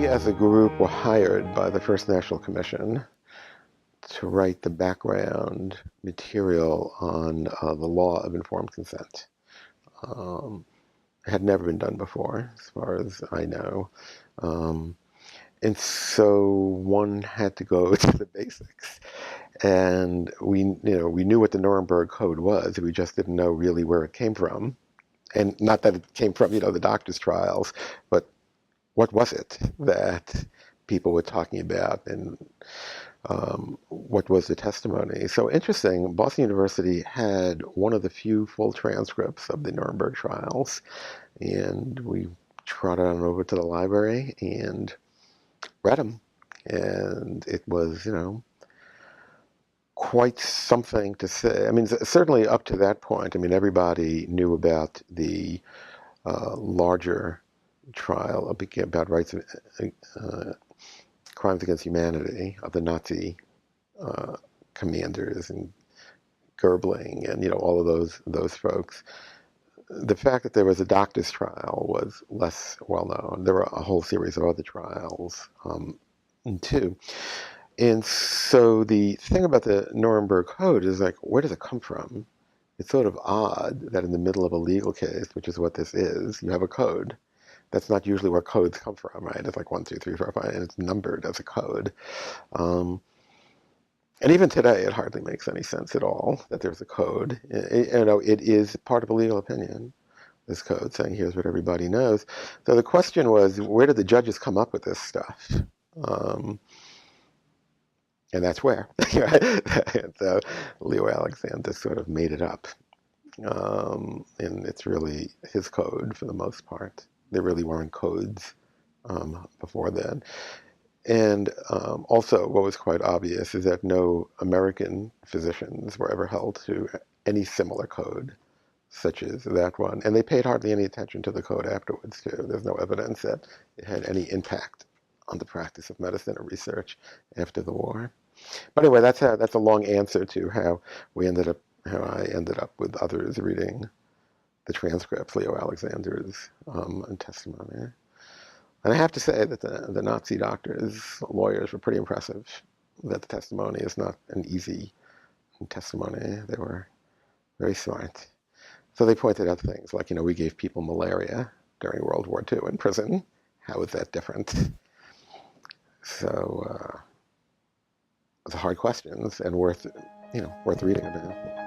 as a group, were hired by the First National Commission to write the background material on the law of informed consent. It had never been done before, as far as I know. And so one had to go to the basics. And we knew what the Nuremburg Code was. We just didn't know really where it came from. And not that it came from, the doctor's trials, but what was it that people were talking about, and what was the testimony? So interesting, Boston University had one of the few full transcripts of the Nuremberg Trials, and we trotted on over to the library and read them. And it was, quite something to say. I mean, certainly up to that point, everybody knew about the larger trial about rights of crimes against humanity of the Nazi commanders and Gerbling and all of those folks. The fact that there was a doctor's trial was less well known. There were a whole series of other trials too. And so the thing about the Nuremberg Code is like, where does it come from? It's sort of odd that in the middle of a legal case, which is what this is, you have a code. That's not usually where codes come from, right? It's like 1, 2, 3, 4, 5, and it's numbered as a code. And even today, it hardly makes any sense at all that there's a code. It is part of a legal opinion, this code, saying here's what everybody knows. So the question was, where did the judges come up with this stuff? And that's where. And so Leo Alexander sort of made it up. And it's really his code for the most part. There really weren't codes before then. And also, what was quite obvious is that no American physicians were ever held to any similar code, such as that one. And they paid hardly any attention to the code afterwards, too. There's no evidence that it had any impact on the practice of medicine or research after the war. But anyway, that's a long answer to how I ended up with others reading the transcripts, Leo Alexander's testimony. And I have to say that the Nazi doctors, lawyers, were pretty impressive. That the testimony is not an easy testimony. They were very smart. So they pointed out things like, we gave people malaria during World War II in prison. How is that different? So, it's hard questions and worth reading about.